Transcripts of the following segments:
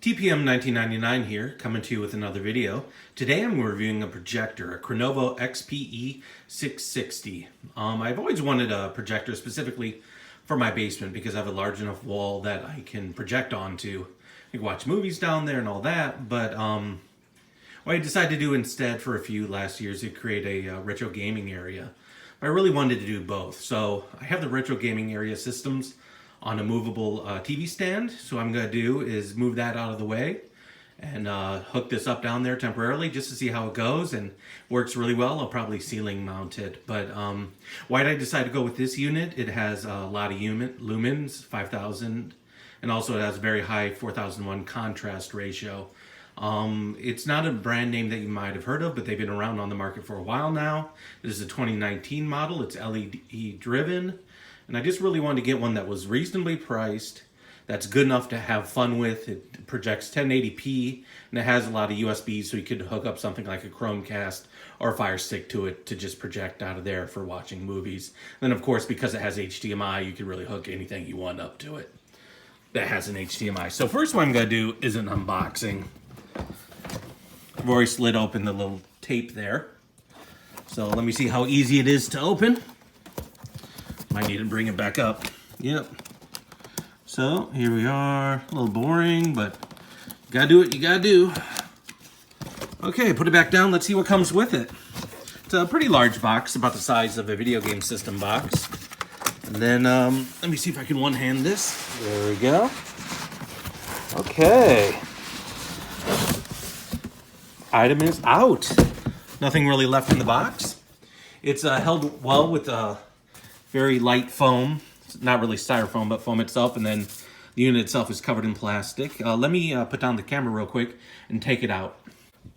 TPM 1999 here, coming to you with another video. Today I'm reviewing a projector, a Crenova XPE660. I've always wanted a projector specifically for my basement because I have a large enough wall that I can project onto. I can watch movies down there and all that, but what I decided to do instead for a few last years is create a retro gaming area. I really wanted to do both. So I have the retro gaming area systems on a movable TV stand. So what I'm going to do is move that out of the way and hook this up down there temporarily just to see how it goes, and works really well. I'll probably ceiling mount it. But why did I decide to go with this unit? It has a lot of lumens, 5,000, and also it has a very high 4001 contrast ratio. It's not a brand name that you might have heard of, but they've been around on the market for a while now. This is a 2019 model. It's LED driven. And I just really wanted to get one that was reasonably priced, that's good enough to have fun with. It projects 1080p, and it has a lot of USBs, so you could hook up something like a Chromecast or a Fire Stick to it to just project out of there for watching movies. And then, of course, because it has HDMI, you can really hook anything you want up to it that has an HDMI. So first what I'm going to do is an unboxing. I've already slid open the little tape there. So let me see how easy it is to open. Might need to bring it back up. Yep. So here we are. A little boring, but you gotta do what you gotta do. Okay, put it back down. Let's see what comes with it. It's a pretty large box, about the size of a video game system box. And then let me see if I can one-hand this. There we go. Okay. Item is out. Nothing really left in the box. It's held well with very light foam. It's not really styrofoam, but foam itself, and then the unit itself is covered in plastic. Let me put down the camera real quick and take it out.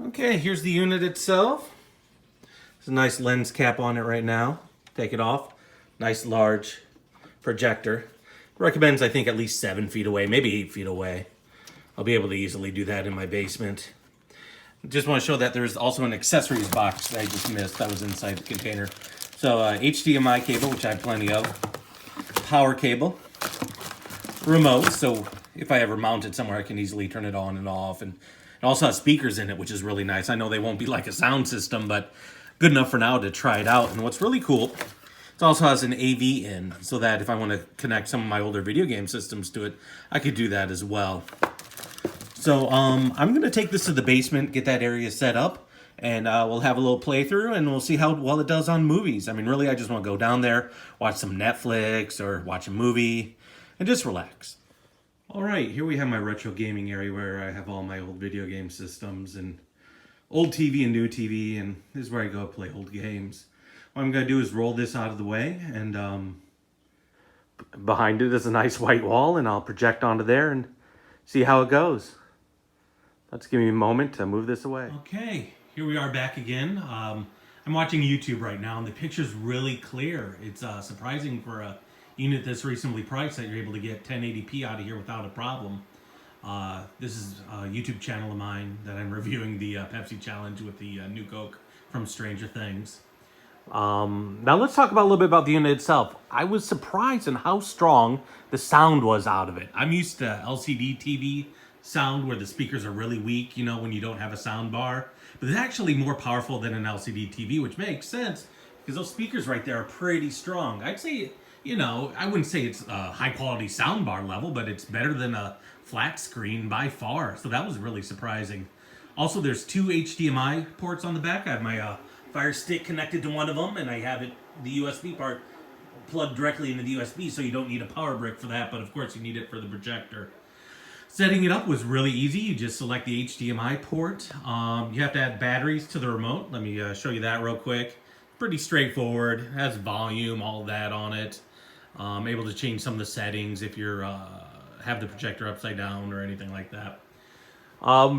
Okay, here's the unit itself. There's a nice lens cap on it right now. Take it off. Nice large projector. Recommends, I think, at least 7 feet away, maybe 8 feet away. I'll be able to easily do that in my basement. Just want to show that there's also an accessories box that I just missed that was inside the container. So HDMI cable, which I have plenty of, power cable, remote, so if I ever mount it somewhere I can easily turn it on and off, and it also has speakers in it, which is really nice. I know they won't be like a sound system, but good enough for now to try it out. And what's really cool, it also has an AV in, so that if I want to connect some of my older video game systems to it, I could do that as well. So I'm going to take this to the basement, get that area set up, and we'll have a little playthrough, and we'll see how well it does on movies. I mean, really, I just want to go down there, watch some Netflix, or watch a movie, and just relax. All right, here we have my retro gaming area where I have all my old video game systems, and old TV and new TV, and this is where I go play old games. What I'm going to do is roll this out of the way, and behind it is a nice white wall, and I'll project onto there and see how it goes. Let's give me a moment to move this away. Okay, here we are back again. I'm watching YouTube right now, and the picture's really clear. It's surprising for a unit that's reasonably priced that you're able to get 1080p out of here without a problem. This is a YouTube channel of mine that I'm reviewing the Pepsi challenge with the new Coke from Stranger Things. Now let's talk about a little bit about the unit itself. I was surprised in how strong the sound was out of it. I'm used to LCD TV sound where the speakers are really weak, you know, when you don't have a sound bar. But it's actually more powerful than an LCD TV, which makes sense because those speakers right there are pretty strong. I'd say, you know, I wouldn't say it's a high quality sound bar level, but it's better than a flat screen by far. So that was really surprising. Also, there's 2 HDMI ports on the back. I have my Fire Stick connected to one of them, and I have the USB part plugged directly into the USB, so you don't need a power brick for that, but of course you need it for the projector. Setting it up was really easy. You just select the HDMI port. You have to add batteries to the remote. Let me show you that real quick. Pretty straightforward. It has volume, all of that on it. Able to change some of the settings if you're have the projector upside down or anything like that.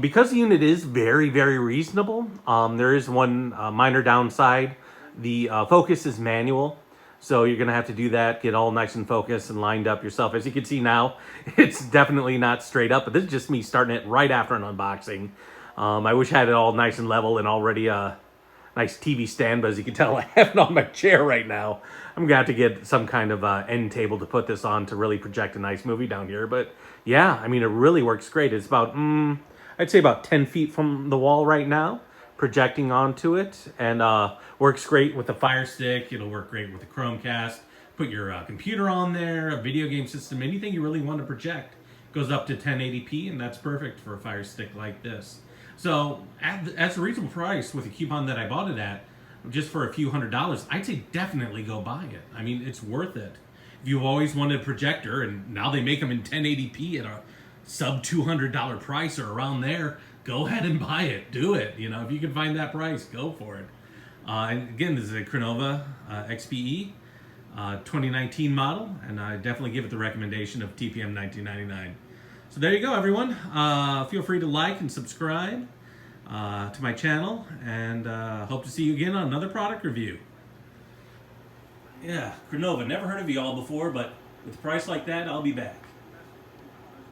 Because the unit is very, very reasonable, there is one minor downside. The focus is manual. So you're going to have to do that, get all nice and focused and lined up yourself. As you can see now, it's definitely not straight up, but this is just me starting it right after an unboxing. I wish I had it all nice and level and already nice TV stand, but as you can tell, I have it on my chair right now. I'm gonna have to get some kind of end table to put this on to really project a nice movie down here. But yeah, I mean, it really works great. It's about, I'd say about 10 feet from the wall right now, projecting onto it, and works great with the Fire Stick. It'll work great with the Chromecast. Put your computer on there, a video game system, anything you really want to project. Goes up to 1080p, and that's perfect for a Fire Stick like this. So at a reasonable price with a coupon that I bought it at, just for a few $100s, I'd say definitely go buy it. I mean, it's worth it. If you've always wanted a projector, and now they make them in 1080p at a sub $200 price or around there, go ahead and buy it. Do it. You know, if you can find that price, go for it. And again, this is a Crenova XPE 2019 model, and I definitely give it the recommendation of TPM 1999. So there you go, everyone. Feel free to like and subscribe to my channel, and hope to see you again on another product review. Yeah, Crenova, never heard of you all before, but with a price like that, I'll be back.